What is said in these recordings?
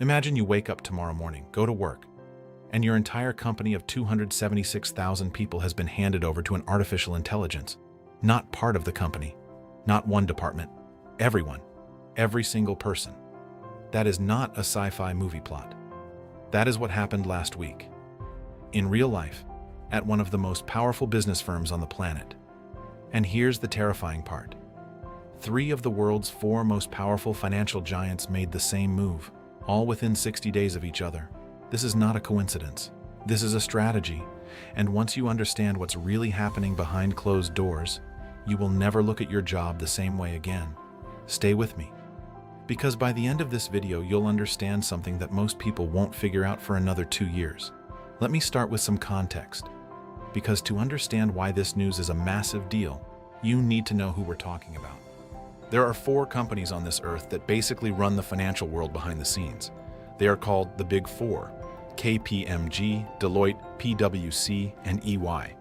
Imagine you wake up tomorrow morning, go to work, and your entire company of 276,000 people has been handed over to an artificial intelligence. Not part of the company, not one department, everyone, every single person. That is not a sci-fi movie plot. That is what happened last week. In real life, at one of the most powerful business firms on the planet. And here's the terrifying part. 3 of the world's 4 most powerful financial giants made the same move, all within 60 days of each other. This is not a coincidence. This is a strategy. And once you understand what's really happening behind closed doors, you will never look at your job the same way again. Stay with me. Because by the end of this video, you'll understand something that most people won't figure out for another 2 years. Let me start with some context. Because to understand why this news is a massive deal, you need to know who we're talking about. There are 4 companies on this earth that basically run the financial world behind the scenes. They are called the Big Four: KPMG, Deloitte, PwC, and EY.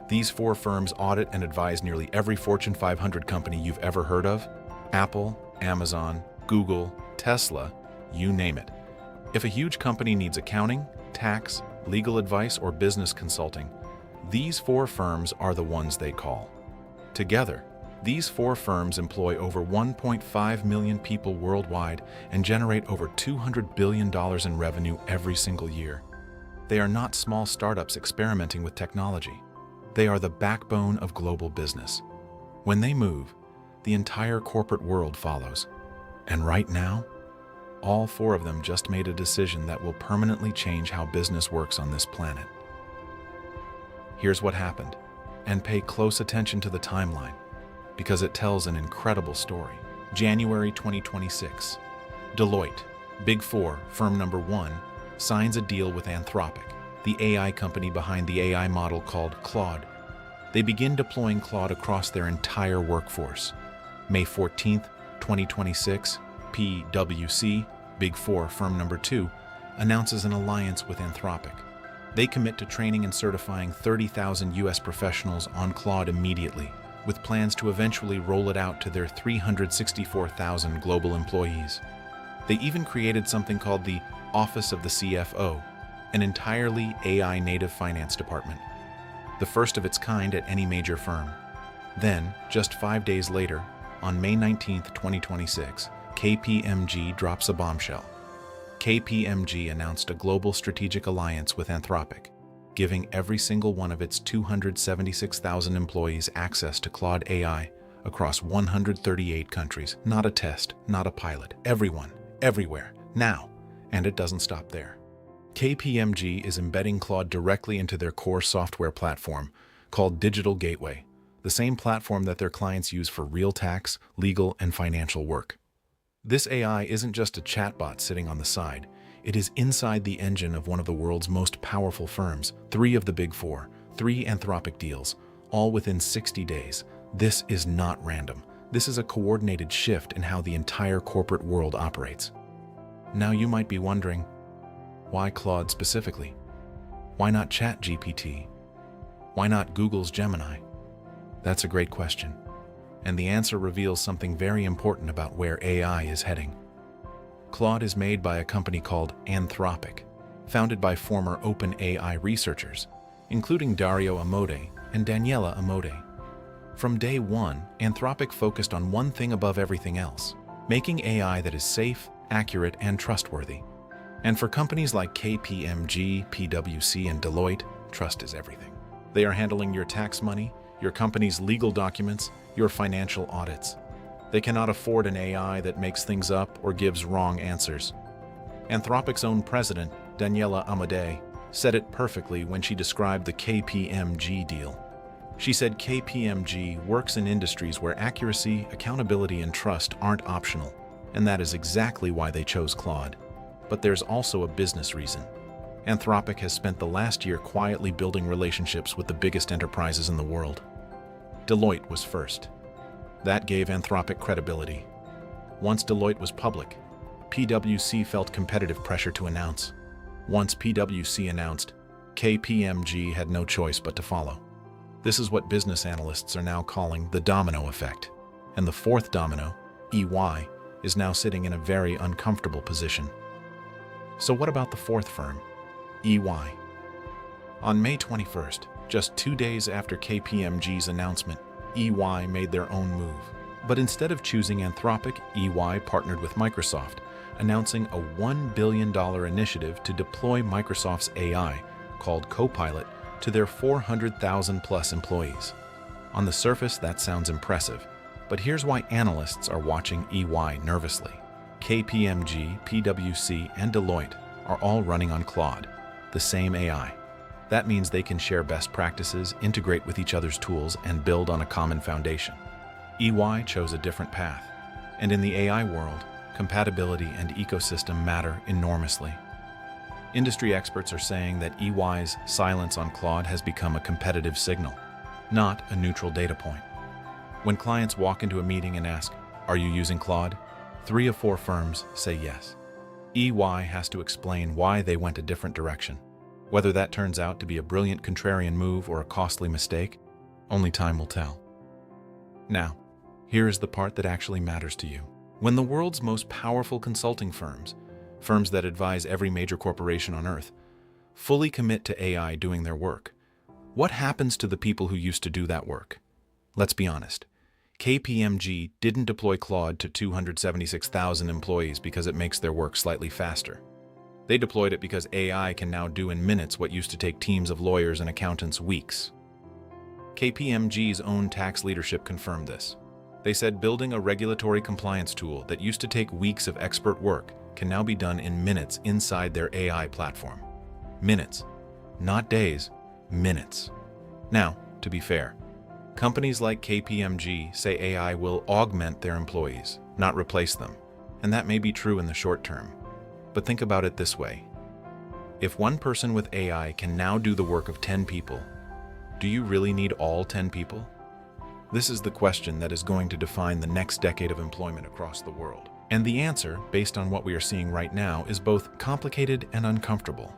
These 4 firms audit and advise nearly every Fortune 500 company you've ever heard of: Apple, Amazon, Google, Tesla, you name it. If a huge company needs accounting, tax, legal advice, or business consulting, these 4 firms are the ones they call. Together, these 4 firms employ over 1.5 million people worldwide and generate over $200 billion in revenue every single year. They are not small startups experimenting with technology. They are the backbone of global business. When they move, the entire corporate world follows. And right now, all 4 of them just made a decision that will permanently change how business works on this planet. Here's what happened, and pay close attention to the timeline, because it tells an incredible story. January 2026, Deloitte, Big Four, firm number 1, signs a deal with Anthropic, the AI company behind the AI model called Claude. They begin deploying Claude across their entire workforce. May 14th, 2026, PwC, Big Four, firm number 2, announces an alliance with Anthropic. They commit to training and certifying 30,000 US professionals on Claude immediately, with plans to eventually roll it out to their 364,000 global employees. They even created something called the Office of the CFO, an entirely AI-native finance department, the first of its kind at any major firm. Then, just 5 days later, on May 19th, 2026, KPMG drops a bombshell. KPMG announced a global strategic alliance with Anthropic, giving every single one of its 276,000 employees access to Claude AI across 138 countries. Not a test, not a pilot. Everyone, everywhere, now. And it doesn't stop there. KPMG is embedding Claude directly into their core software platform called Digital Gateway, the same platform that their clients use for real tax, legal, and financial work. This AI isn't just a chatbot sitting on the side. It is inside the engine of one of the world's most powerful firms, 3 of the Big Four, 3 Anthropic deals, all within 60 days. This is not random. This is a coordinated shift in how the entire corporate world operates. Now you might be wondering, why Claude specifically? Why not ChatGPT? Why not Google's Gemini? That's a great question. And the answer reveals something very important about where AI is heading. Claude is made by a company called Anthropic, founded by former OpenAI researchers, including Dario Amodei and Daniela Amodei. From day one, Anthropic focused on one thing above everything else: making AI that is safe, accurate, and trustworthy. And for companies like KPMG, PwC, and Deloitte, trust is everything. They are handling your tax money, your company's legal documents, your financial audits. They cannot afford an AI that makes things up or gives wrong answers. Anthropic's own president, Daniela Amodei, said it perfectly when she described the KPMG deal. She said KPMG works in industries where accuracy, accountability, and trust aren't optional, and that is exactly why they chose Claude. But there's also a business reason. Anthropic has spent the last year quietly building relationships with the biggest enterprises in the world. Deloitte was first. That gave Anthropic credibility. Once Deloitte was public, PwC felt competitive pressure to announce. Once PwC announced, KPMG had no choice but to follow. This is what business analysts are now calling the domino effect. And the 4th domino, EY, is now sitting in a very uncomfortable position. So what about the fourth firm, EY? On May 21st, just 2 days after KPMG's announcement, EY made their own move. But instead of choosing Anthropic, EY partnered with Microsoft, announcing a $1 billion initiative to deploy Microsoft's AI, called Copilot, to their 400,000-plus employees. On the surface, that sounds impressive, but here's why analysts are watching EY nervously. KPMG, PwC, and Deloitte are all running on Claude, the same AI. That means they can share best practices, integrate with each other's tools, and build on a common foundation. EY chose a different path, and in the AI world, compatibility and ecosystem matter enormously. Industry experts are saying that EY's silence on Claude has become a competitive signal, not a neutral data point. When clients walk into a meeting and ask, "Are you using Claude?" 3 of 4 firms say yes. EY has to explain why they went a different direction. Whether that turns out to be a brilliant contrarian move or a costly mistake, only time will tell. Now, here is the part that actually matters to you. When the world's most powerful consulting firms that advise every major corporation on Earth, fully commit to AI doing their work, what happens to the people who used to do that work? Let's be honest. KPMG didn't deploy Claude to 276,000 employees because it makes their work slightly faster. They deployed it because AI can now do in minutes what used to take teams of lawyers and accountants weeks. KPMG's own tax leadership confirmed this. They said building a regulatory compliance tool that used to take weeks of expert work can now be done in minutes inside their AI platform. Minutes. Not days, minutes. Now, to be fair, companies like KPMG say AI will augment their employees, not replace them, and that may be true in the short term. But think about it this way. If one person with AI can now do the work of 10 people, do you really need all 10 people? This is the question that is going to define the next decade of employment across the world. And the answer, based on what we are seeing right now, is both complicated and uncomfortable.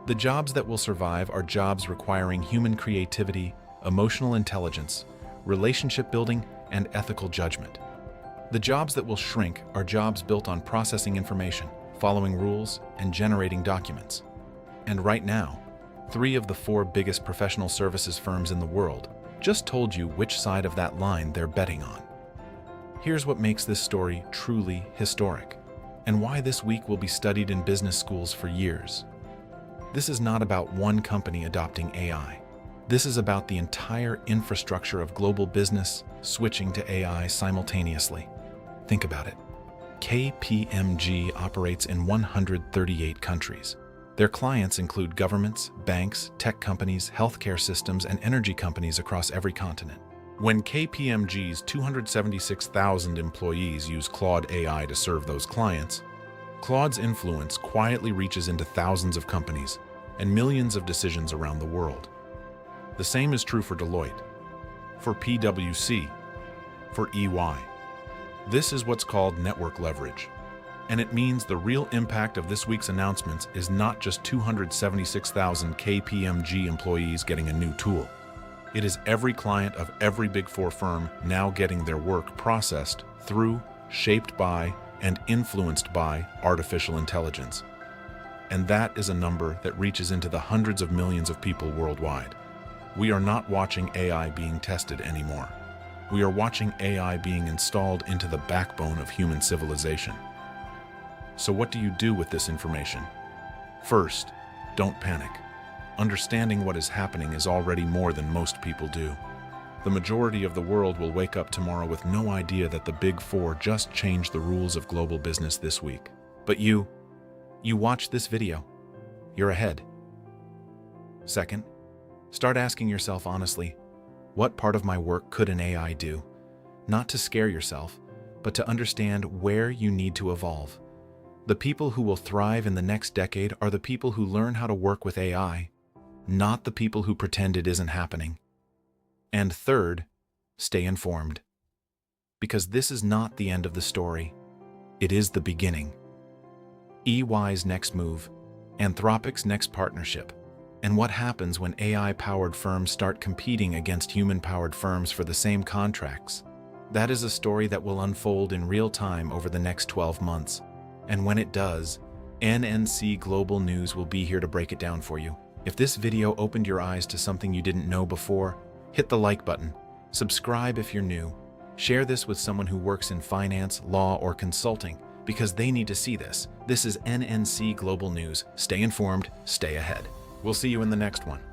The jobs that will survive are jobs requiring human creativity, emotional intelligence, relationship building, and ethical judgment. The jobs that will shrink are jobs built on processing information, following rules, and generating documents. And right now, 3 of the 4 biggest professional services firms in the world just told you which side of that line they're betting on. Here's what makes this story truly historic, and why this week will be studied in business schools for years. This is not about one company adopting AI. This is about the entire infrastructure of global business switching to AI simultaneously. Think about it. KPMG operates in 138 countries. Their clients include governments, banks, tech companies, healthcare systems, and energy companies across every continent. When KPMG's 276,000 employees use Claude AI to serve those clients, Claude's influence quietly reaches into thousands of companies and millions of decisions around the world. The same is true for Deloitte, for PwC, for EY. This is what's called network leverage. And it means the real impact of this week's announcements is not just 276,000 KPMG employees getting a new tool. It is every client of every Big Four firm now getting their work processed through, shaped by, and influenced by artificial intelligence. And that is a number that reaches into the hundreds of millions of people worldwide. We are not watching AI being tested anymore. We are watching AI being installed into the backbone of human civilization. So what do you do with this information? First, don't panic. Understanding what is happening is already more than most people do. The majority of the world will wake up tomorrow with no idea that the Big Four just changed the rules of global business this week. But you watch this video. You're ahead. Second, start asking yourself honestly, what part of my work could an AI do? Not to scare yourself, but to understand where you need to evolve. The people who will thrive in the next decade are the people who learn how to work with AI, not the people who pretend it isn't happening. And third, stay informed. Because this is not the end of the story. It is the beginning. EY's next move, Anthropic's next partnership, and what happens when AI-powered firms start competing against human-powered firms for the same contracts. That is a story that will unfold in real time over the next 12 months. And when it does, NNC Global News will be here to break it down for you. If this video opened your eyes to something you didn't know before, hit the like button, subscribe if you're new, share this with someone who works in finance, law, or consulting, because they need to see this. This is NNC Global News. Stay informed, stay ahead. We'll see you in the next one.